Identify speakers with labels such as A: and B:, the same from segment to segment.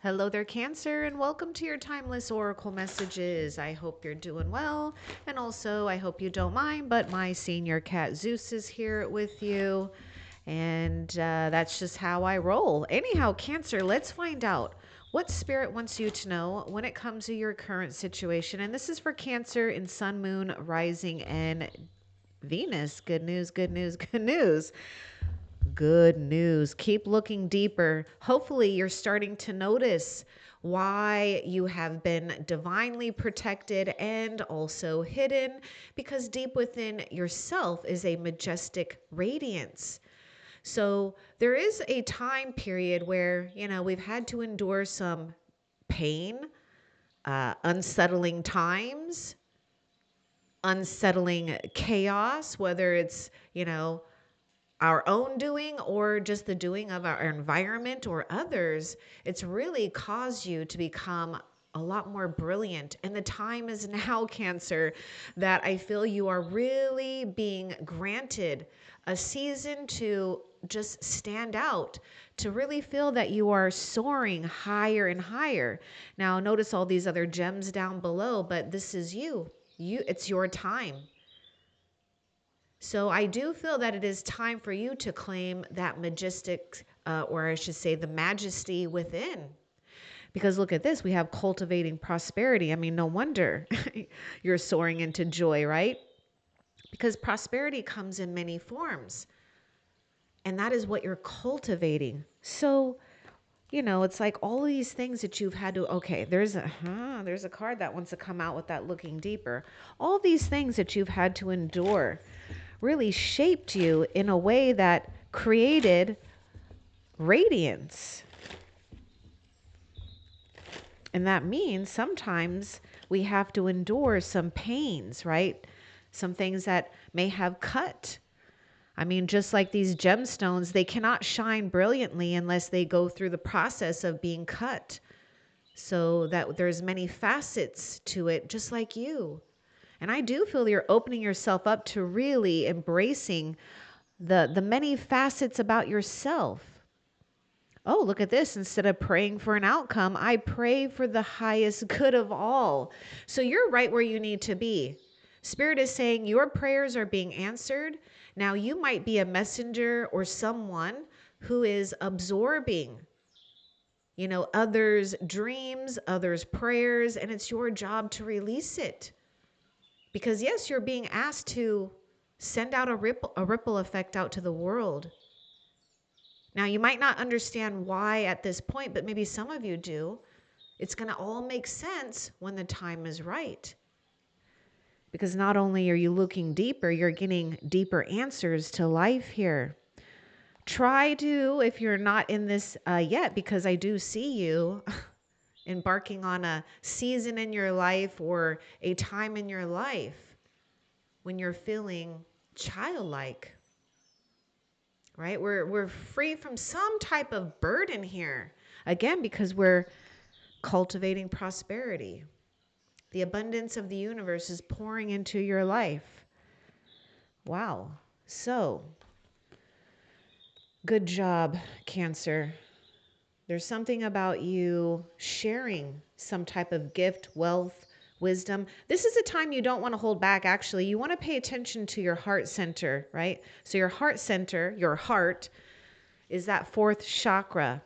A: Hello there, Cancer, and welcome to your timeless oracle messages. I hope you're doing well, and also I hope you don't mind, but my senior cat Zeus is here with you, and that's just how I roll. Anyhow, Cancer, let's find out what Spirit wants you to know when it comes to your current situation. And this is for Cancer in Sun, Moon, Rising, and Venus. Good news, good news, good news. Good news. Keep looking deeper. Hopefully, you're starting to notice why you have been divinely protected and also hidden, because deep within yourself is a majestic radiance. So, there is a time period where, we've had to endure some pain, unsettling times, unsettling chaos, whether it's, our own doing or just the doing of our environment or others. It's really caused you to become a lot more brilliant. And the time is now, Cancer, that I feel you are really being granted a season to just stand out, to really feel that you are soaring higher and higher. Now, notice all these other gems down below, but this is you. It's your time. So I do feel that it is time for you to claim that majestic, or I should say the majesty within. Because look at this, we have cultivating prosperity. I mean, no wonder you're soaring into joy, right? Because prosperity comes in many forms. And that is what you're cultivating. So, it's like all these things that you've had to, okay, there's a card that wants to come out with that looking deeper. All these things that you've had to endure really shaped you in a way that created radiance. And that means sometimes we have to endure some pains, right? Some things that may have cut. I mean, just like these gemstones, they cannot shine brilliantly unless they go through the process of being cut. So that there's many facets to it, just like you. And I do feel you're opening yourself up to really embracing the many facets about yourself. Oh, look at this. Instead of praying for an outcome, I pray for the highest good of all. So you're right where you need to be. Spirit is saying your prayers are being answered. Now you might be a messenger or someone who is absorbing, others' dreams, others' prayers, and it's your job to release it. Because yes, you're being asked to send out a ripple effect out to the world. Now, you might not understand why at this point, but maybe some of you do. It's going to all make sense when the time is right. Because not only are you looking deeper, you're getting deeper answers to life here. Try to, if you're not in this yet, because I do see you embarking on a season in your life or a time in your life when you're feeling childlike. Right? We're free from some type of burden here. Again, because we're cultivating prosperity. The abundance of the universe is pouring into your life. Wow. So, good job, Cancer. There's something about you sharing some type of gift, wealth, wisdom. This is a time you don't want to hold back. Actually, you want to pay attention to your heart center, right? So your heart center, your heart, is that fourth chakra.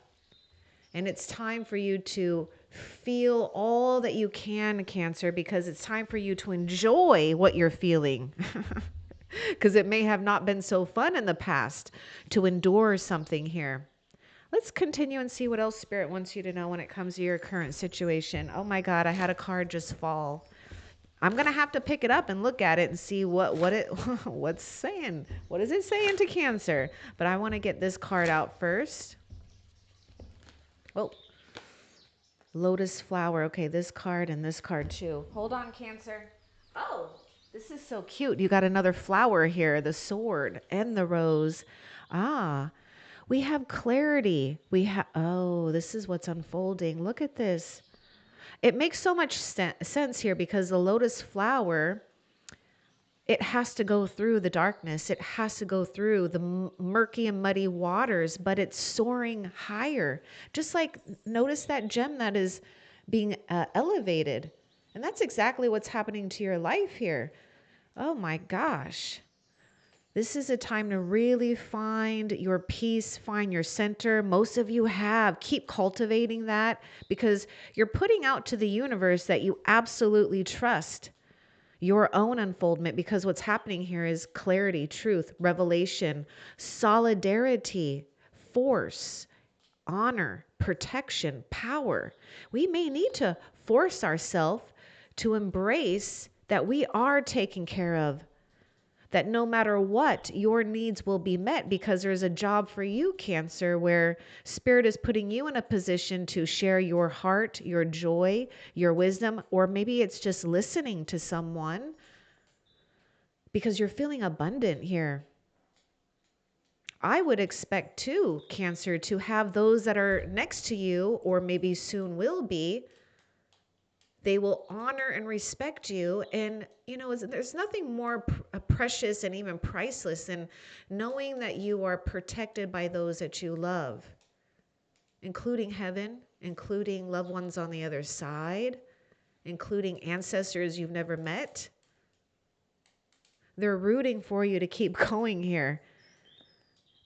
A: And it's time for you to feel all that you can, Cancer, because it's time for you to enjoy what you're feeling. Because it may have not been so fun in the past to endure something here. Let's continue and see what else Spirit wants you to know when it comes to your current situation. Oh my God, I had a card just fall. I'm going to have to pick it up and look at it and see what's saying. What is it saying to Cancer? But I want to get this card out first. Oh, lotus flower. Okay, this card and this card too. Hold on, Cancer. Oh, this is so cute. You got another flower here, the sword and the rose. Ah, we have clarity. Oh, this is what's unfolding. Look at this. It makes so much sense here because the lotus flower It has to go through the darkness. It has to go through the murky and muddy waters, but it's soaring higher. Just like notice that gem that is being elevated. And that's exactly what's happening to your life here. Oh my gosh. This is a time to really find your peace, find your center. Most of you have. Keep cultivating that because you're putting out to the universe that you absolutely trust your own unfoldment, because what's happening here is clarity, truth, revelation, solidarity, force, honor, protection, power. We may need to force ourselves to embrace that we are taken care of, that no matter what, your needs will be met, because there's a job for you, Cancer, where Spirit is putting you in a position to share your heart, your joy, your wisdom, or maybe it's just listening to someone because you're feeling abundant here. I would expect too, Cancer, to have those that are next to you, or maybe soon will be, they will honor and respect you. And, you know, there's nothing more precious and even priceless than knowing that you are protected by those that you love, including heaven, including loved ones on the other side, including ancestors you've never met. They're rooting for you to keep going here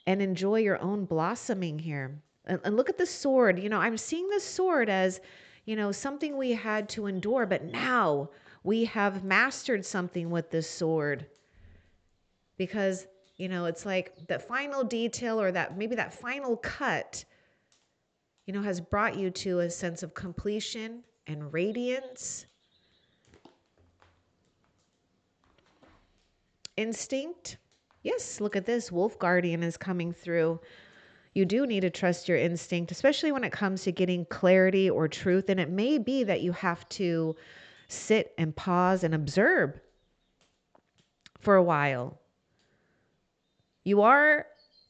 A: and enjoy your own blossoming here. And look at the sword. You know, I'm seeing the sword as, you know, something we had to endure, but now we have mastered something with this sword. Because, you know, it's like the final detail, or that maybe that final cut, you know, has brought you to a sense of completion and radiance. Instinct. Yes, look at this. Wolf Guardian is coming through. You do need to trust your instinct, especially when it comes to getting clarity or truth. And it may be that you have to sit and pause and observe for a while. You are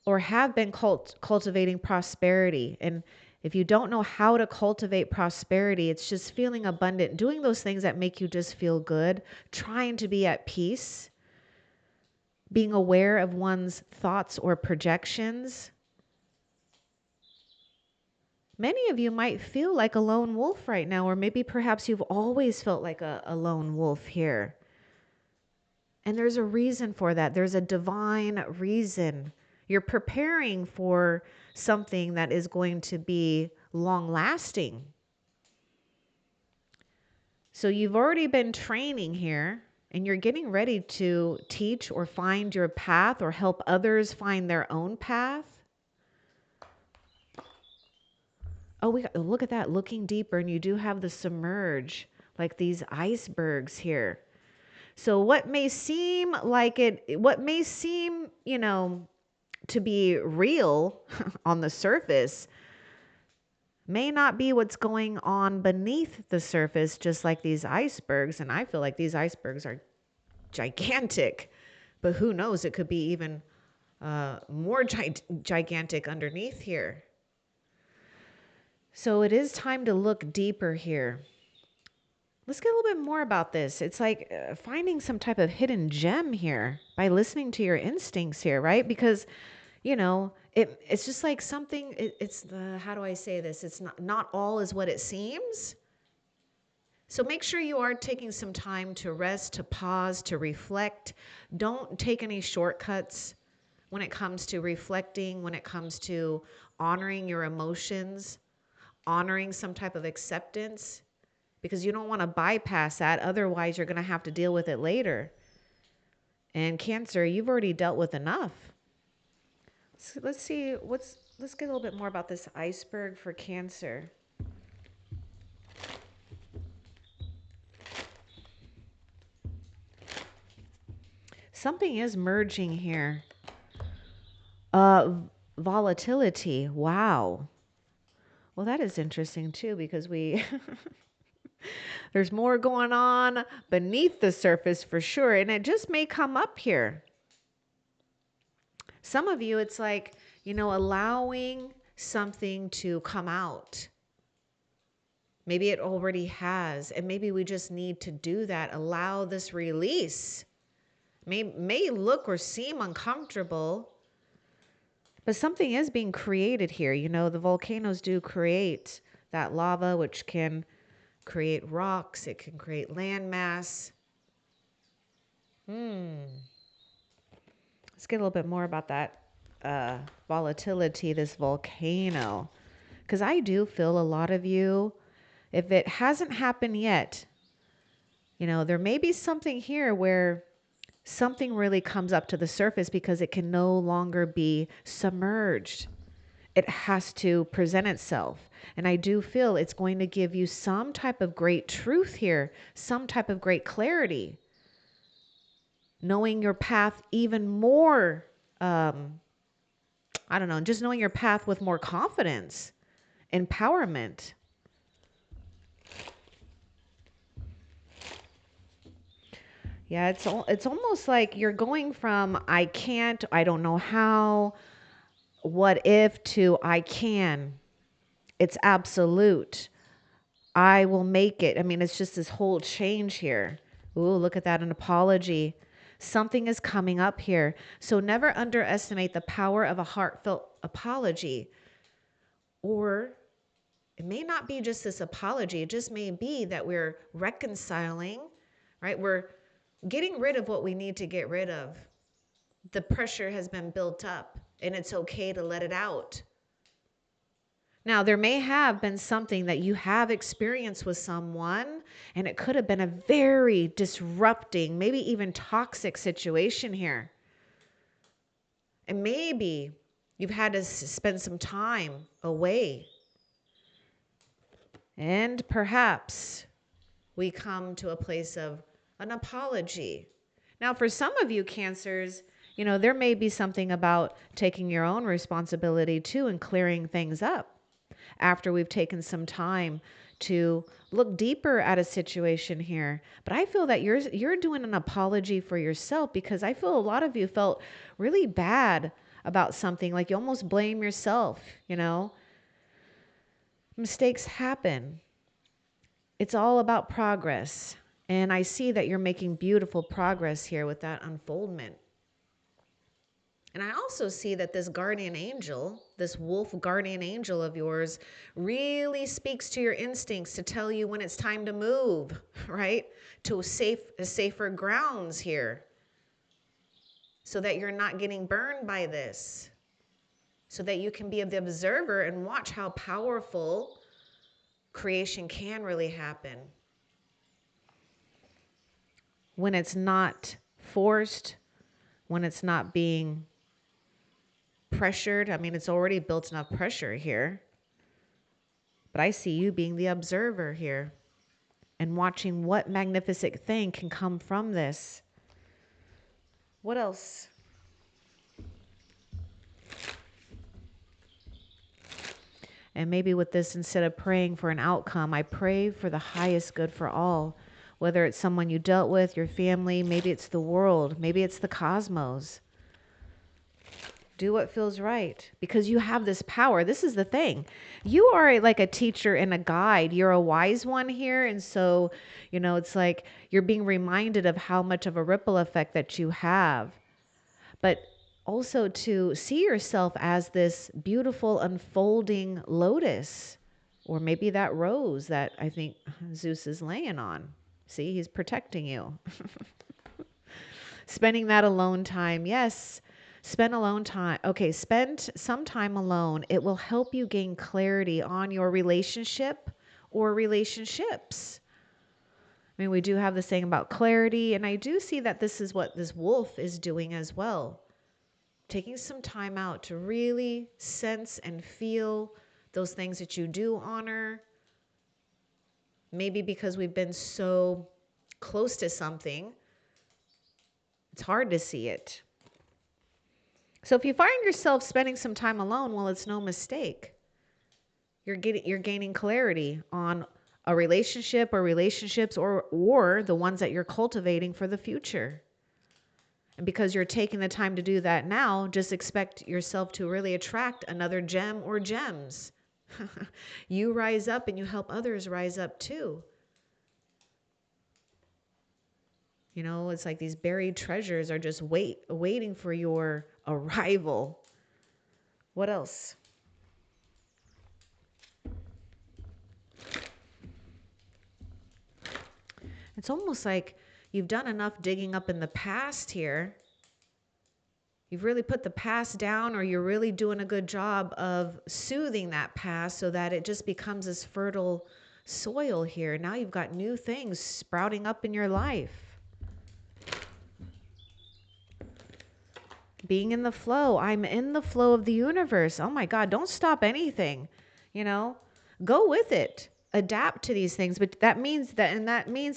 A: or have been cultivating prosperity. And if you don't know how to cultivate prosperity, it's just feeling abundant, doing those things that make you just feel good, trying to be at peace, being aware of one's thoughts or projections. Many of you might feel like a lone wolf right now, or maybe perhaps you've always felt like a lone wolf here. And there's a reason for that. There's a divine reason. You're preparing for something that is going to be long lasting. So you've already been training here, and you're getting ready to teach or find your path or help others find their own path. Oh, look at that, looking deeper, and you do have the submerge, like these icebergs here. So what may seem, you know, to be real on the surface may not be what's going on beneath the surface, just like these icebergs. And I feel like these icebergs are gigantic, but who knows, it could be even more gigantic underneath here. So it is time to look deeper here. Let's get a little bit more about this. It's like finding some type of hidden gem here by listening to your instincts here, right? Because, you know, it's just like something, it's the, how do I say this? It's not all is what it seems. So make sure you are taking some time to rest, to pause, to reflect. Don't take any shortcuts when it comes to reflecting, when it comes to honoring your emotions, honoring some type of acceptance, because you don't want to bypass that. Otherwise, you're going to have to deal with it later. And Cancer, you've already dealt with enough. So let's get a little bit more about this iceberg for Cancer. Something is merging here. Volatility. Wow. Well, that is interesting too, because there's more going on beneath the surface for sure. And it just may come up here. Some of you, it's like, you know, allowing something to come out. Maybe it already has, and maybe we just need to do that. Allow this release. May look or seem uncomfortable, but something is being created here. You know, the volcanoes do create that lava, which can create rocks. It can create landmass. Let's get a little bit more about that volatility, this volcano. Because I do feel a lot of you, if it hasn't happened yet, you know, there may be something here where something really comes up to the surface because it can no longer be submerged. It has to present itself. And I do feel it's going to give you some type of great truth here, some type of great clarity, knowing your path even more. I don't know, just knowing your path with more confidence, empowerment. Yeah, it's almost like you're going from I can't, I don't know how, what if to I can. It's absolute. I will make it. I mean, it's just this whole change here. Ooh, look at that, an apology. Something is coming up here. So never underestimate the power of a heartfelt apology. Or it may not be just this apology. It just may be that we're reconciling, right? We're getting rid of what we need to get rid of. The pressure has been built up and it's okay to let it out. Now, there may have been something that you have experienced with someone, and it could have been a very disrupting, maybe even toxic situation here. And maybe you've had to spend some time away. And perhaps we come to a place of an apology. Now, for some of you Cancers, you know, there may be something about taking your own responsibility too and clearing things up after we've taken some time to look deeper at a situation here. But I feel that you're doing an apology for yourself, because I feel a lot of you felt really bad about something, like you almost blame yourself, you know. Mistakes happen. It's all about progress. And I see that you're making beautiful progress here with that unfoldment. And I also see that this guardian angel, this wolf guardian angel of yours, really speaks to your instincts to tell you when it's time to move, right? To safer grounds here, so that you're not getting burned by this, so that you can be the observer and watch how powerful creation can really happen when it's not forced, when it's not being pressured. I mean, it's already built enough pressure here. But I see you being the observer here and watching what magnificent thing can come from this. What else? And maybe with this, instead of praying for an outcome, I pray for the highest good for all. Whether it's someone you dealt with, your family, maybe it's the world, maybe it's the cosmos. Do what feels right, because you have this power. This is the thing. You are like a teacher and a guide. You're a wise one here. And so, you know, it's like you're being reminded of how much of a ripple effect that you have. But also to see yourself as this beautiful unfolding lotus, or maybe that rose that I think Zeus is laying on. See, he's protecting you. Spending that alone time. Yes. Spend alone time. Okay, spend some time alone. It will help you gain clarity on your relationship or relationships. I mean, we do have the saying about clarity, and I do see that this is what this wolf is doing as well. Taking some time out to really sense and feel those things that you do honor. Maybe because we've been so close to something, it's hard to see it. So if you find yourself spending some time alone, well, it's no mistake. You're gaining clarity on a relationship or relationships, or the ones that you're cultivating for the future. And because you're taking the time to do that now, just expect yourself to really attract another gem or gems. You rise up and you help others rise up too. You know, it's like these buried treasures are just waiting for your arrival. What else? It's almost like you've done enough digging up in the past here. You've really put the past down, or you're really doing a good job of soothing that past so that it just becomes this fertile soil here. Now you've got new things sprouting up in your life. Being in the flow. I'm in the flow of the universe. Oh my God, don't stop anything. You know, go with it. Adapt to these things. But that means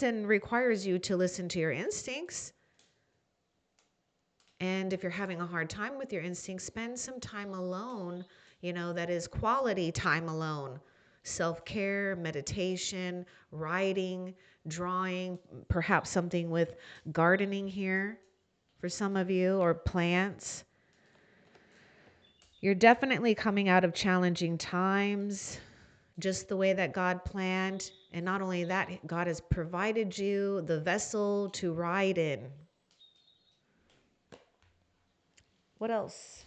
A: and requires you to listen to your instincts. And if you're having a hard time with your instincts, spend some time alone, you know, that is quality time alone. Self-care, meditation, writing, drawing, perhaps something with gardening here for some of you, or plants. You're definitely coming out of challenging times, just the way that God planned. And not only that, God has provided you the vessel to ride in. What else?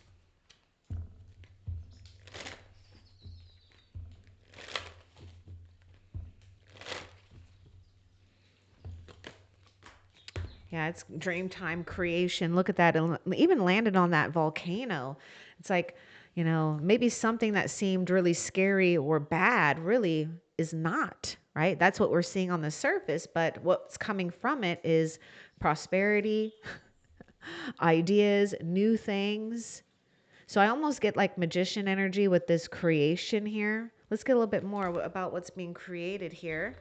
A: Yeah, it's dream time creation. Look at that. It even landed on that volcano. It's like, you know, maybe something that seemed really scary or bad really is not, right? That's what we're seeing on the surface. But what's coming from it is prosperity, ideas, new things. So I almost get like magician energy with this creation here. Let's get a little bit more about what's being created here.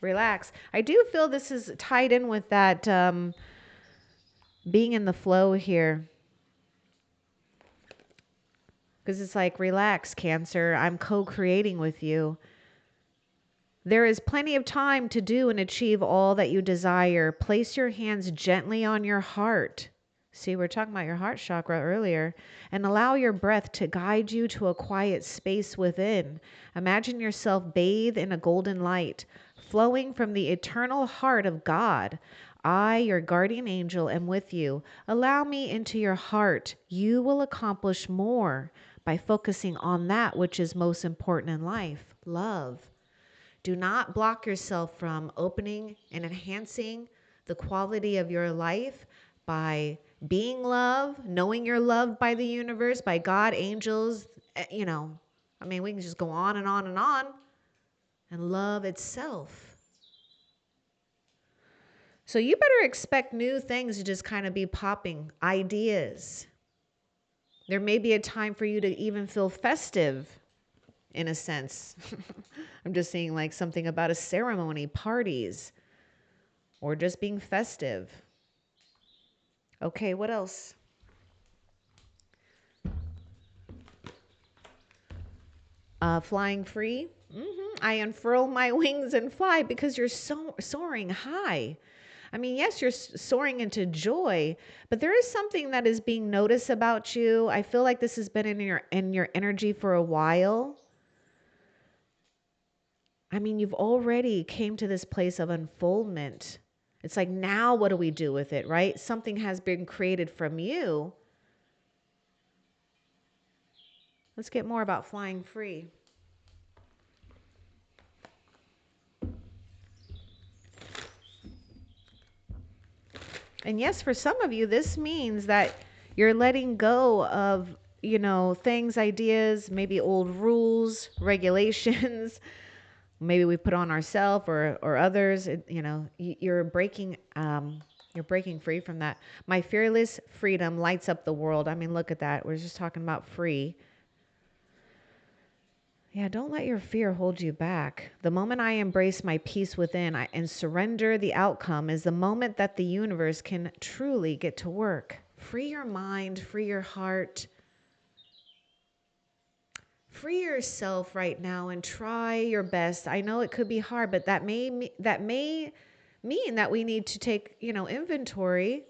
A: Relax. I do feel this is tied in with that being in the flow here. Because it's like, relax, Cancer. I'm co-creating with you. There is plenty of time to do and achieve all that you desire. Place your hands gently on your heart. See, we were talking about your heart chakra earlier. And allow your breath to guide you to a quiet space within. Imagine yourself bathed in a golden light, flowing from the eternal heart of God. I, your guardian angel, am with you. Allow me into your heart. You will accomplish more by focusing on that which is most important in life, love. Do not block yourself from opening and enhancing the quality of your life by being love, knowing you're loved by the universe, by God, angels, you know. I mean, we can just go on and on and on. And love itself. So you better expect new things to just kind of be popping, ideas. There may be a time for you to even feel festive, in a sense. I'm just seeing like something about a ceremony, parties, or just being festive. Okay, what else? Flying free. I unfurl my wings and fly because you're soaring high. I mean, yes, you're soaring into joy, but there is something that is being noticed about you. I feel like this has been in your energy for a while. I mean, you've already came to this place of unfoldment. It's like, now what do we do with it, right? Something has been created from you. Let's get more about flying free. And yes, for some of you, this means that you're letting go of, you know, things, ideas, maybe old rules, regulations, maybe we put on ourselves or others. You know, you're breaking free from that. My fearless freedom lights up the world. I mean, look at that. We're just talking about free. Yeah, don't let your fear hold you back. The moment I embrace my peace within and surrender the outcome is the moment that the universe can truly get to work. Free your mind, free your heart. Free yourself right now and try your best. I know it could be hard, but that may mean that we need to take, you know, inventory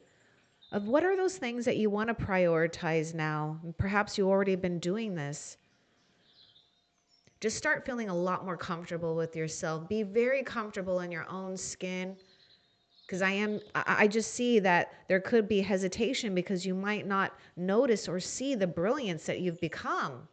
A: of what are those things that you want to prioritize now. Perhaps you've already been doing this. Just start feeling a lot more comfortable with yourself. Be very comfortable in your own skin. Because I just see that there could be hesitation because you might not notice or see the brilliance that you've become.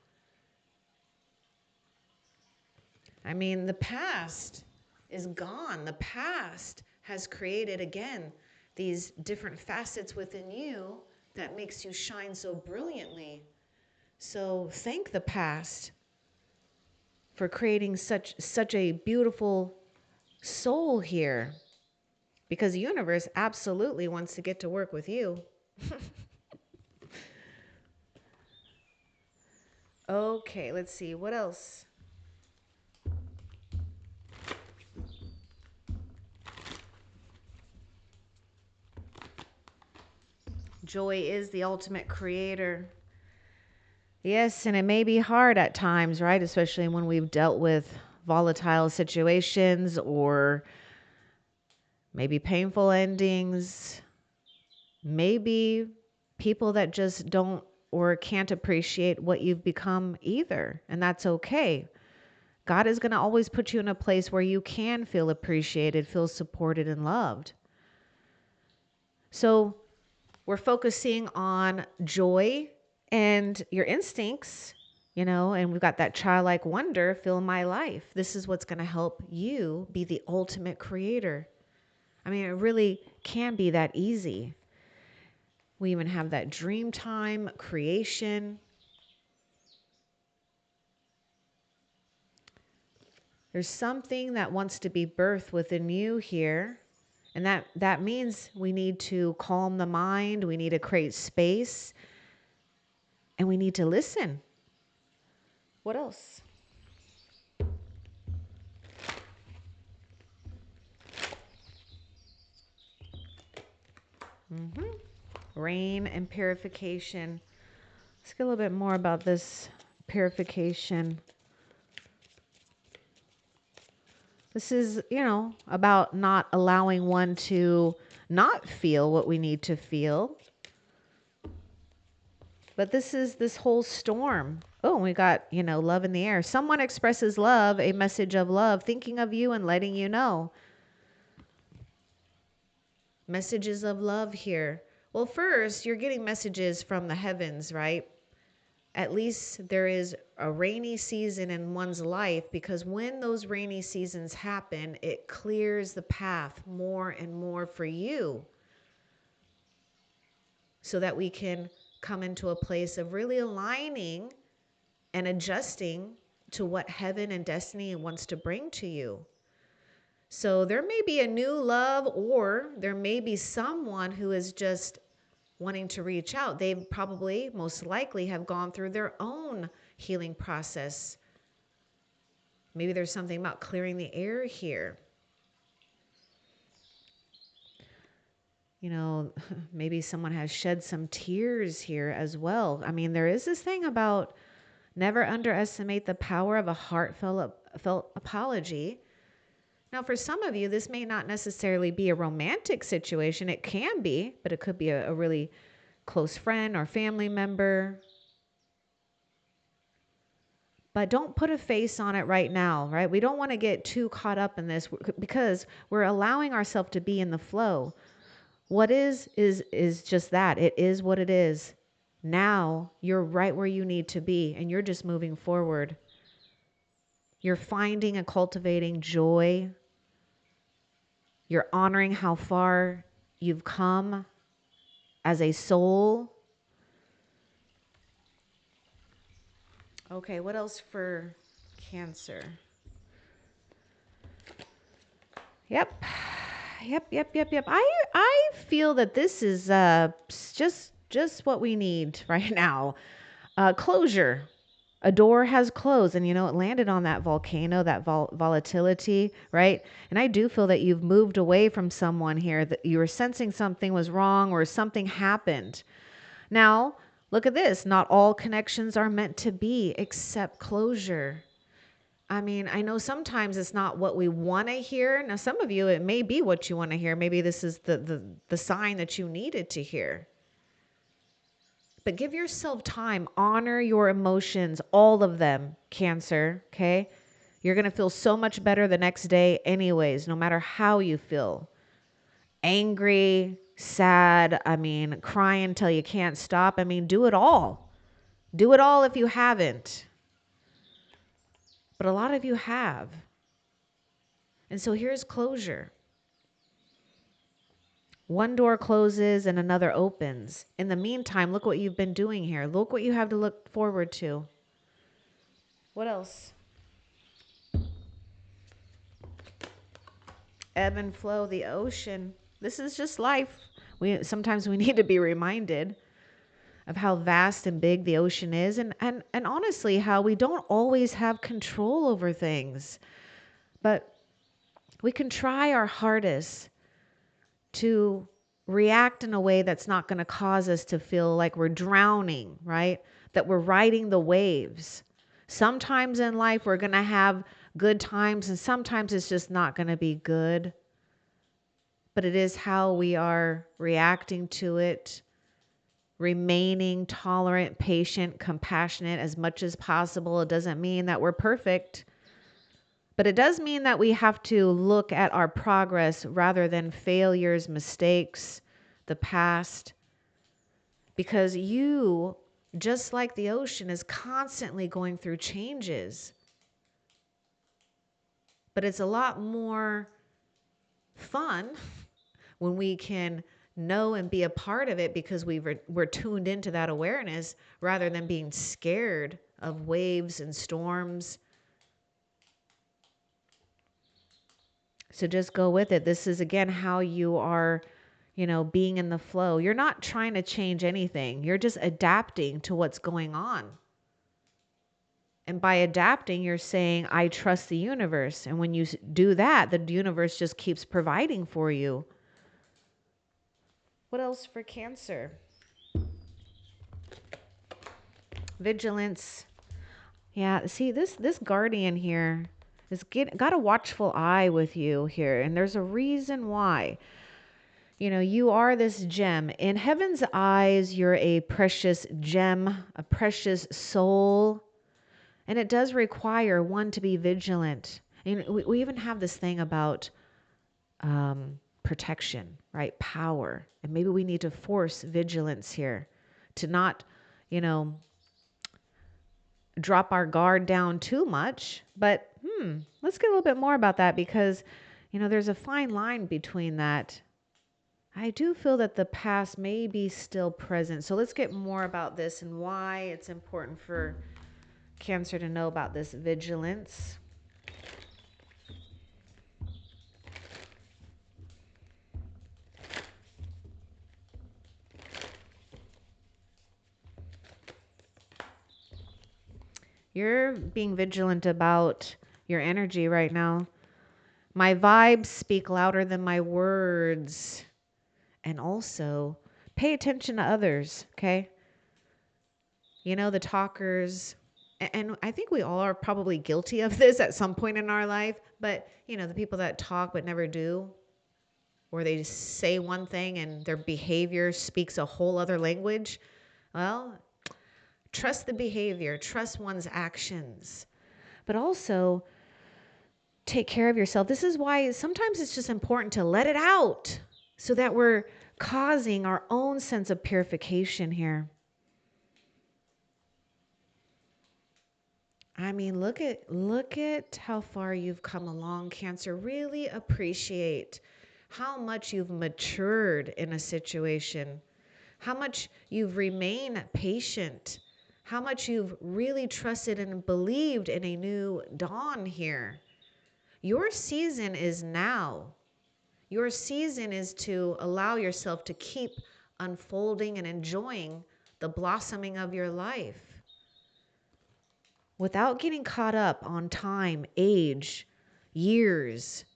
A: I mean, the past is gone. The past has created, again, these different facets within you that makes you shine so brilliantly. So thank the past for creating such a beautiful soul here, because the universe absolutely wants to get to work with you. Okay, let's see. What else? Joy is the ultimate creator. Yes, and it may be hard at times, right? Especially when we've dealt with volatile situations or maybe painful endings, maybe people that just don't or can't appreciate what you've become either. And that's okay. God is going to always put you in a place where you can feel appreciated, feel supported, and loved. So we're focusing on joy and your instincts, and we've got that childlike wonder, fill my life. This is what's going to help you be the ultimate creator. I mean, it really can be that easy. We even have that dream time creation. There's something that wants to be birthed within you here. And that means we need to calm the mind. We need to create space. And we need to listen. What else? Rain and purification. Let's get a little bit more about this purification. This is, about not allowing one to not feel what we need to feel. But this is this whole storm. Oh, we got, love in the air. Someone expresses love, a message of love, thinking of you and letting you know. Messages of love here. Well, first, you're getting messages from the heavens, right? At least there is a rainy season in one's life, because when those rainy seasons happen, it clears the path more and more for you so that we can come into a place of really aligning and adjusting to what heaven and destiny wants to bring to you. So there may be a new love, or there may be someone who is just wanting to reach out. They probably, most likely, have gone through their own healing process. Maybe there's something about clearing the air here. Maybe someone has shed some tears here as well. I mean, there is this thing about never underestimate the power of a heartfelt apology. Now, for some of you, this may not necessarily be a romantic situation. It can be, but it could be a really close friend or family member. But don't put a face on it right now, right? We don't want to get too caught up in this, because we're allowing ourselves to be in the flow. What is just that. It is what it is. Now you're right where you need to be, and you're just moving forward. You're finding and cultivating joy. You're honoring how far you've come as a soul. Okay, what else for Cancer? Yep. I feel that this is just what we need right now. Closure. A door has closed, and it landed on that volcano, that volatility, right? And I do feel that you've moved away from someone here, that you were sensing something was wrong or something happened. Now, look at this. Not all connections are meant to be, except closure. I mean, I know sometimes it's not what we want to hear. Now, some of you, it may be what you want to hear. Maybe this is the sign that you needed to hear. But give yourself time. Honor your emotions, all of them, Cancer, okay? You're going to feel so much better the next day anyways, no matter how you feel. Angry, sad, I mean, crying until you can't stop. I mean, do it all. Do it all if you haven't. But a lot of you have. And so here's closure. One door closes and another opens. In the meantime, look what you've been doing here. Look what you have to look forward to. What else? Ebb and flow, the ocean. This is just life. Sometimes we need to be reminded of how vast and big the ocean is, and honestly, how we don't always have control over things. But we can try our hardest to react in a way that's not going to cause us to feel like we're drowning, right? That we're riding the waves. Sometimes in life, we're going to have good times, and sometimes it's just not going to be good. But it is how we are reacting to it, remaining tolerant, patient, compassionate as much as possible. It doesn't mean that we're perfect. But it does mean that we have to look at our progress rather than failures, mistakes, the past. Because you, just like the ocean, is constantly going through changes. But it's a lot more fun when we can know and be a part of it because we're tuned into that awareness rather than being scared of waves and storms. So just go with it. This is, again, how you are, being in the flow. You're not trying to change anything. You're just adapting to what's going on. And by adapting, you're saying, I trust the universe. And when you do that, the universe just keeps providing for you. What else for Cancer? Vigilance. Yeah, see, this guardian here has got a watchful eye with you here. And there's a reason why. You are this gem. In heaven's eyes, you're a precious gem, a precious soul. And it does require one to be vigilant. And we even have this thing about protection, right? Power. And maybe we need to force vigilance here to not, drop our guard down too much. But let's get a little bit more about that because, there's a fine line between that. I do feel that the past may be still present. So let's get more about this and why it's important for Cancer to know about this vigilance. You're being vigilant about your energy right now. My vibes speak louder than my words. And also, pay attention to others, okay? The talkers, and I think we all are probably guilty of this at some point in our life, but, the people that talk but never do, or they say one thing and their behavior speaks a whole other language. Well, trust the behavior, trust one's actions, but also take care of yourself. This is why sometimes it's just important to let it out so that we're causing our own sense of purification here. I mean, look at how far you've come along, Cancer. Really appreciate how much you've matured in a situation, how much you've remained patient, how much you've really trusted and believed in a new dawn here. Your season is now. Your season is to allow yourself to keep unfolding and enjoying the blossoming of your life without getting caught up on time, age, years.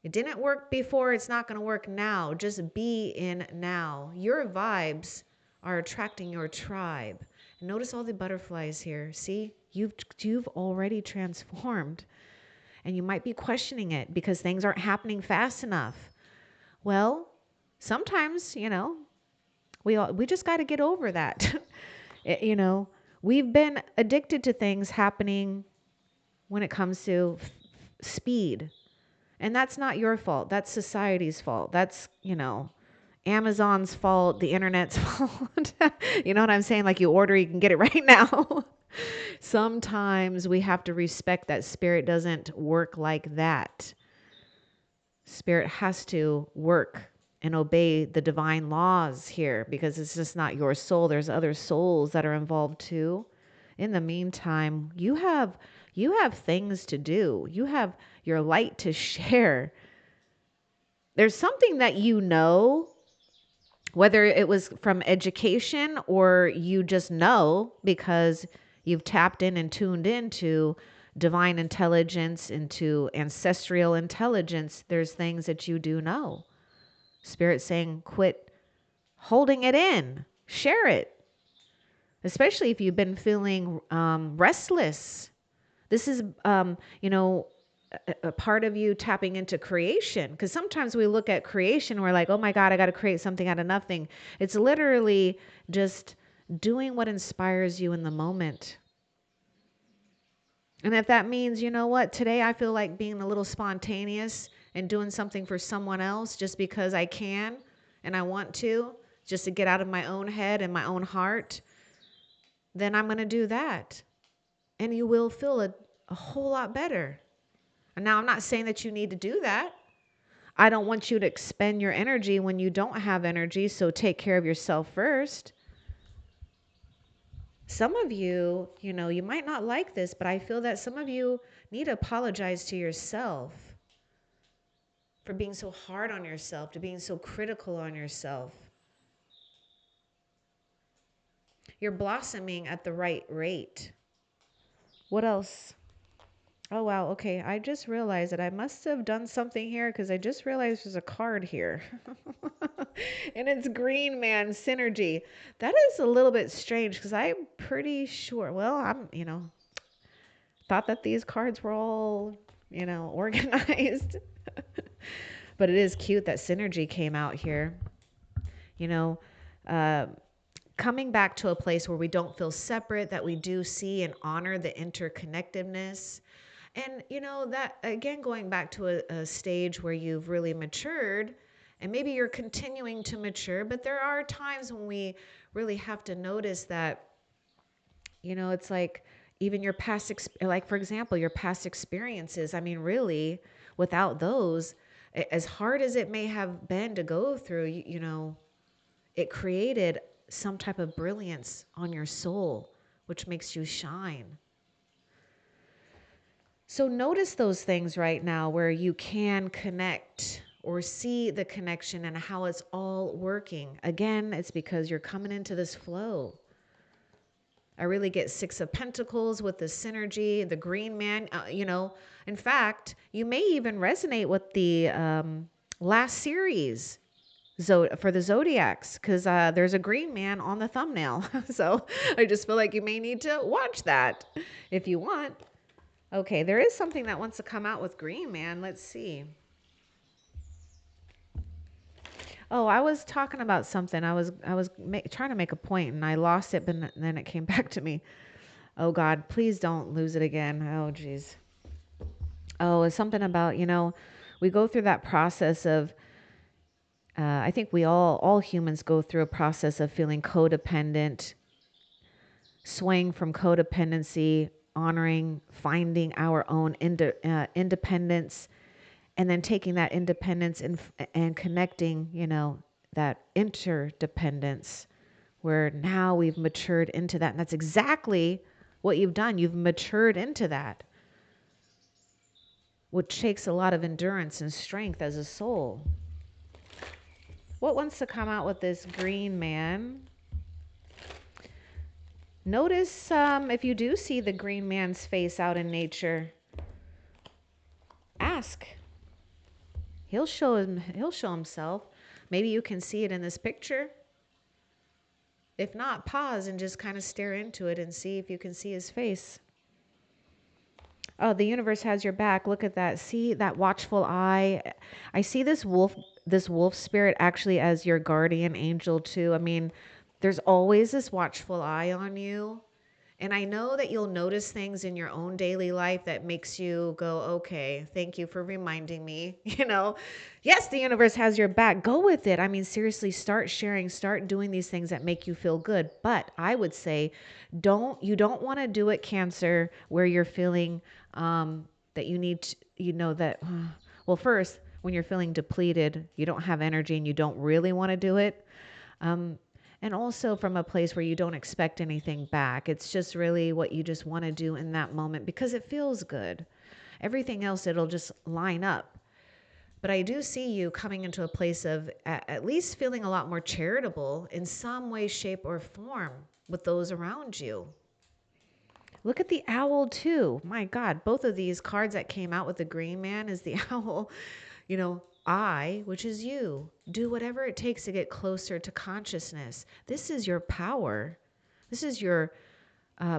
A: It didn't work before, it's not going to work now. Just be in now. Your vibes are attracting your tribe. Notice all the butterflies here. See, you've already transformed, and you might be questioning it because things aren't happening fast enough. Well, sometimes, we just got to get over that. You know, we've been addicted to things happening when it comes to speed. And that's not your fault. That's society's fault. That's, Amazon's fault, the internet's fault. You know what I'm saying? Like you order, you can get it right now. Sometimes we have to respect that spirit doesn't work like that. Spirit has to work and obey the divine laws here because it's just not your soul. There's other souls that are involved too. In the meantime, you have things to do. You have your light to share. There's something that whether it was from education or you just know because you've tapped in and tuned into divine intelligence, into ancestral intelligence. There's things that you do know. Spirit saying, quit holding it in, share it. Especially if you've been feeling restless. This is, a part of you tapping into creation. Because sometimes we look at creation and we're like, oh my God, I got to create something out of nothing. It's literally just doing what inspires you in the moment. And if that means, you know what, today I feel like being a little spontaneous and doing something for someone else just because I can and I want to, just to get out of my own head and my own heart, then I'm going to do that. And you will feel a whole lot better. And now I'm not saying that you need to do that. I don't want you to expend your energy when you don't have energy, so take care of yourself first. Some of you, you might not like this, but I feel that some of you need to apologize to yourself for being so hard on yourself, to being so critical on yourself. You're blossoming at the right rate. What else? Oh, wow. Okay. I just realized that I must have done something here because I just realized there's a card here. And it's Green Man Synergy. That is a little bit strange because I'm pretty sure, well, thought that these cards were all, organized. But it is cute that Synergy came out here. Uh, Coming back to a place where we don't feel separate, that we do see and honor the interconnectedness. And, that again, going back to a stage where you've really matured and maybe you're continuing to mature, but there are times when we really have to notice that, it's like even your past, like for example, your past experiences. I mean, really, without those, as hard as it may have been to go through, it created some type of brilliance on your soul, which makes you shine. So notice those things right now where you can connect or see the connection and how it's all working. Again, it's because you're coming into this flow. I really get Six of Pentacles with the synergy, the Green Man. In fact, you may even resonate with the last series for the Zodiacs, because there's a Green Man on the thumbnail. So I just feel like you may need to watch that if you want. Okay, there is something that wants to come out with Green Man. Let's see. Oh, I was talking about something. I was trying to make a point and I lost it, but then it came back to me. Oh God, please don't lose it again. Oh geez. Oh, it's something about, we go through that process of, I think we all humans go through a process of feeling codependent, swaying from codependency, honoring, finding our own independence, and then taking that independence and connecting, that interdependence, where now we've matured into that. And that's exactly what you've done. You've matured into that, which takes a lot of endurance and strength as a soul. What wants to come out with this Green Man? Notice if you do see the Green Man's face out in nature, ask. He'll show himself. Maybe you can see it in this picture. If not, pause and just kind of stare into it and see if you can see his face. Oh, the universe has your back. Look at that. See that watchful eye? I see this wolf spirit actually as your guardian angel too. I mean, there's always this watchful eye on you. And I know that you'll notice things in your own daily life that makes you go, okay, thank you for reminding me. Yes, the universe has your back. Go with it. I mean, seriously, start sharing, start doing these things that make you feel good. But I would say, you don't want to do it, Cancer, where you're feeling that you need to, that, well, first, when you're feeling depleted, you don't have energy and you don't really want to do it. And also from a place where you don't expect anything back. It's just really what you just want to do in that moment because it feels good. Everything else, it'll just line up. But I do see you coming into a place of at least feeling a lot more charitable in some way, shape, or form with those around you. Look at the owl too. My God, both of these cards that came out with the green man is the owl. I, which is you, do whatever it takes to get closer to consciousness. This is your power. This is your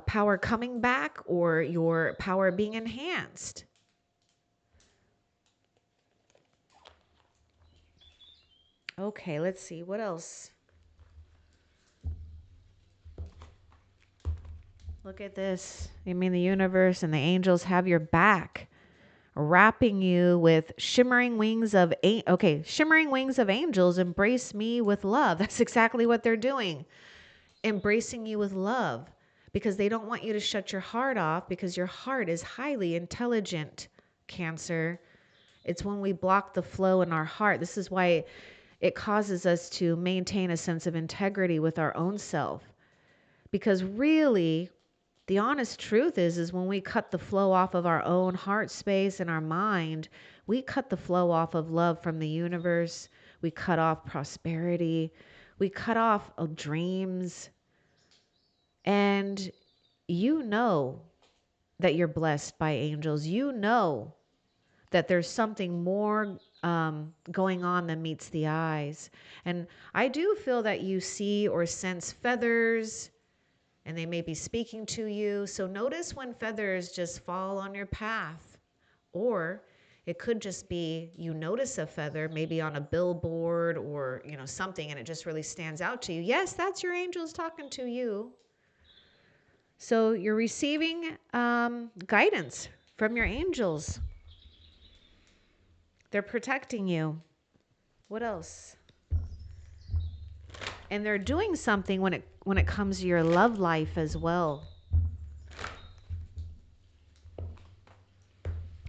A: power coming back or your power being enhanced. Okay, let's see. What else? Look at this. I mean, the universe and the angels have your back, wrapping you with shimmering wings of shimmering wings of angels. Embrace me with love. That's exactly what they're doing. Embracing you with love because they don't want you to shut your heart off because your heart is highly intelligent, Cancer. It's when we block the flow in our heart. This is why it causes us to maintain a sense of integrity with our own self. Because really, the honest truth is when we cut the flow off of our own heart space and our mind, we cut the flow off of love from the universe. We cut off prosperity. We cut off dreams. And you know that you're blessed by angels. You know that there's something more going on than meets the eyes. And I do feel that you see or sense feathers and they may be speaking to you. So notice when feathers just fall on your path. Or it could just be you notice a feather maybe on a billboard or something and it just really stands out to you. Yes, that's your angels talking to you. So you're receiving guidance from your angels. They're protecting you. What else? And they're doing something when it comes to your love life as well.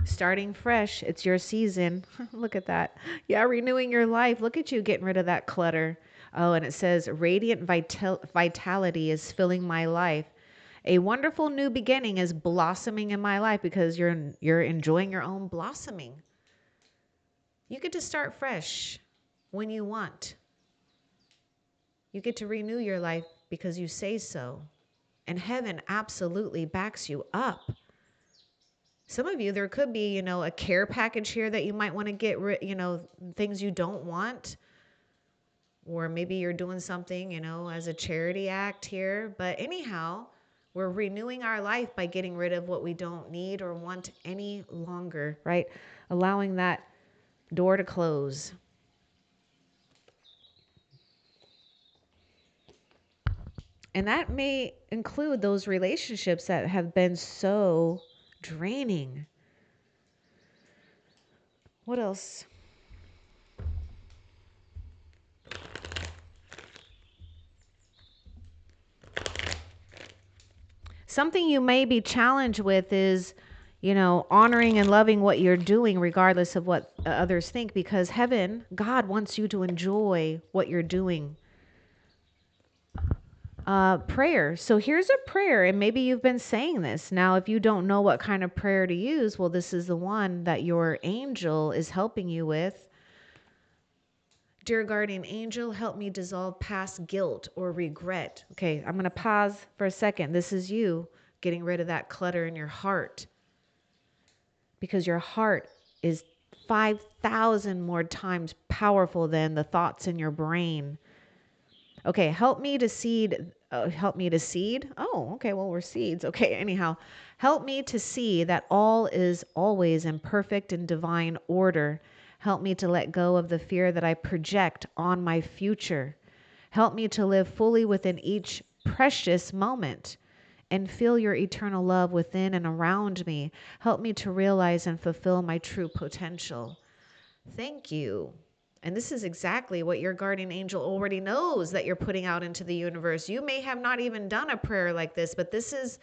A: Starting fresh. It's your season. Look at that. Yeah, renewing your life. Look at you getting rid of that clutter. Oh, and it says, radiant vitality is filling my life. A wonderful new beginning is blossoming in my life because you're enjoying your own blossoming. You get to start fresh when you want. You get to renew your life because you say so. And heaven absolutely backs you up. Some of you, there could be, a care package here that you might want to get rid, things you don't want. Or maybe you're doing something, as a charity act here. But anyhow, we're renewing our life by getting rid of what we don't need or want any longer, right? Allowing that door to close. And that may include those relationships that have been so draining. What else? Something you may be challenged with is, honoring and loving what you're doing regardless of what others think, because heaven, God wants you to enjoy what you're doing. Prayer. So here's a prayer, and maybe you've been saying this. Now, if you don't know what kind of prayer to use, well, this is the one that your angel is helping you with. Dear guardian angel, help me dissolve past guilt or regret. Okay, I'm going to pause for a second. This is you getting rid of that clutter in your heart, because your heart is 5,000 more times powerful than the thoughts in your brain. Okay, help me to seed. Help me to seed. Oh, okay. Well, we're seeds. Okay, anyhow, help me to see that all is always in perfect and divine order. Help me to let go of the fear that I project on my future. Help me to live fully within each precious moment and feel your eternal love within and around me. Help me to realize and fulfill my true potential. Thank you. And this is exactly what your guardian angel already knows that you're putting out into the universe. You may have not even done a prayer like this, but this is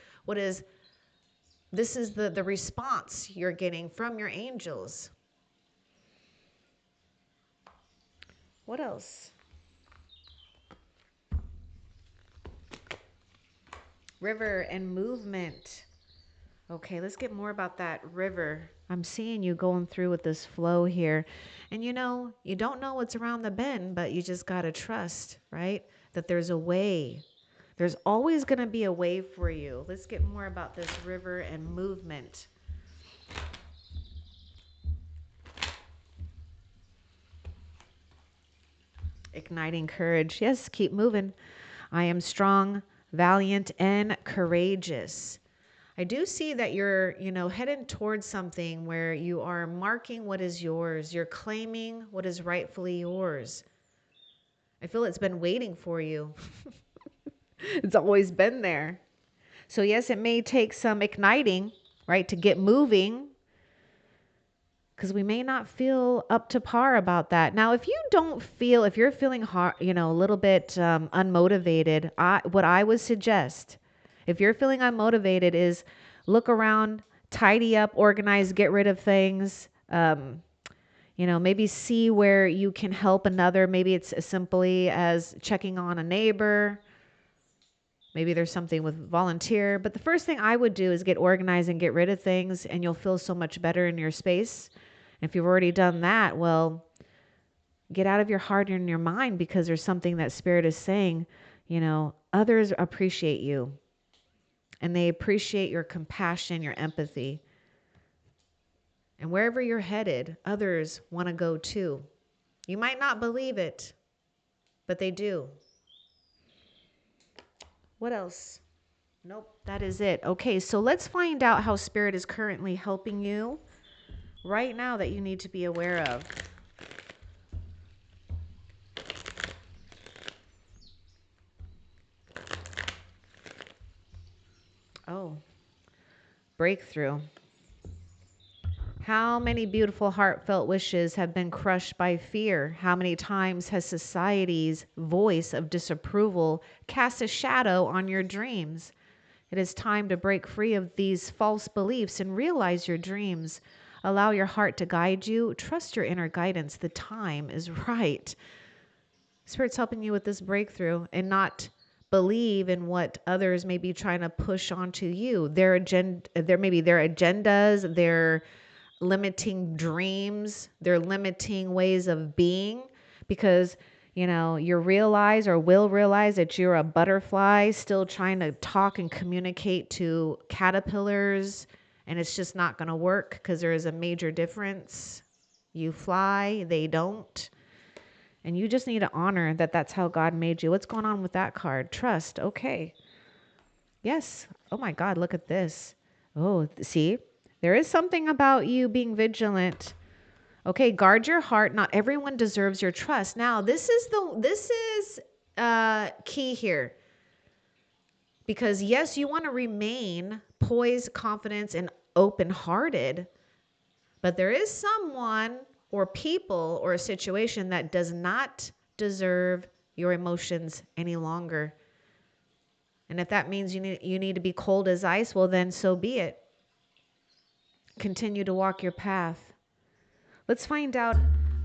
A: the response you're getting from your angels. What else? River and movement. Okay, let's get more about that river. I'm seeing you going through with this flow here. And you know, you don't know what's around the bend, but you just got to trust, right? That there's a way. There's always going to be a way for you. Let's get more about this river and movement. Igniting courage. Yes, keep moving. I am strong, valiant, and courageous. I do see that you're, headed towards something where you are marking what is yours. You're claiming what is rightfully yours. I feel it's been waiting for you. It's always been there. So yes, it may take some igniting, right, to get moving, because we may not feel up to par about that. Now, if you're feeling hard, a little bit unmotivated, what I would suggest, if you're feeling unmotivated, is look around, tidy up, organize, get rid of things. Maybe see where you can help another. Maybe it's as simply as checking on a neighbor. Maybe there's something with volunteer. But the first thing I would do is get organized and get rid of things, and you'll feel so much better in your space. If you've already done that, well, get out of your heart and your mind, because there's something that Spirit is saying, others appreciate you, and they appreciate your compassion, your empathy. And wherever you're headed, others want to go too. You might not believe it, but they do. What else? Nope, that is it. Okay, so let's find out how Spirit is currently helping you right now that you need to be aware of. Oh, breakthrough. How many beautiful heartfelt wishes have been crushed by fear? How many times has society's voice of disapproval cast a shadow on your dreams? It is time to break free of these false beliefs and realize your dreams. Allow your heart to guide you. Trust your inner guidance. The time is right. Spirit's helping you with this breakthrough, and not believe in what others may be trying to push onto you. Their agendas, their limiting dreams, their limiting ways of being, because you realize or will realize that you're a butterfly still trying to talk and communicate to caterpillars, and it's just not going to work because there is a major difference. You fly, they don't. And you just need to honor that that's how God made you. What's going on with that card? Trust. Okay. Yes. Oh my God, look at this. Oh, see? There is something about you being vigilant. Okay, guard your heart. Not everyone deserves your trust. Now, this is key here. Because yes, you want to remain poised, confident, and open-hearted, but there is someone or people or a situation that does not deserve your emotions any longer. And if that means you need to be cold as ice, well then so be it. Continue to walk your path. Let's find out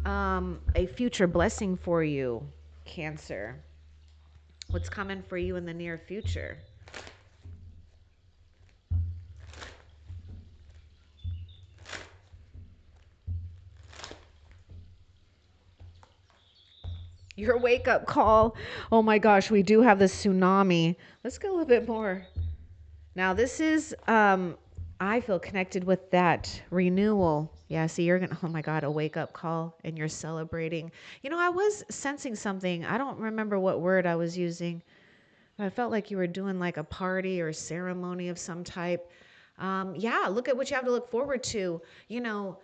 A: a future blessing for you, Cancer. What's coming for you in the near future? Your wake-up call. Oh my gosh, we do have the tsunami. Let's go a little bit more. Now this is, I feel connected with that renewal. Yeah, see, you're gonna, oh my God, a wake up call and you're celebrating. You know, I was sensing something. I don't remember what word I was using. I felt like you were doing like a party or ceremony of some type. Yeah, look at what you have to look forward to. You know,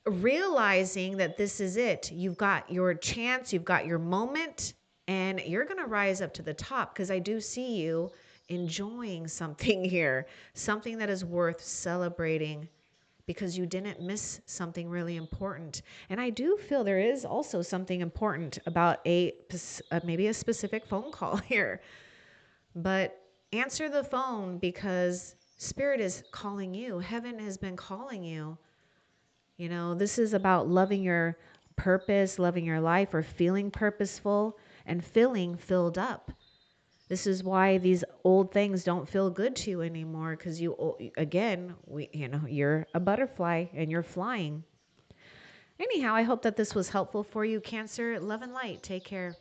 A: realizing that this is it. You've got your chance, you've got your moment, and you're going to rise up to the top because I do see you enjoying something here, something that is worth celebrating because you didn't miss something really important. And I do feel there is also something important about maybe a specific phone call here. But answer the phone because Spirit is calling you. Heaven has been calling you. You know, this is about loving your purpose, loving your life, or feeling purposeful and feeling filled up. This is why these old things don't feel good to you anymore because you're a butterfly and you're flying. Anyhow, I hope that this was helpful for you, Cancer. Love and light. Take care.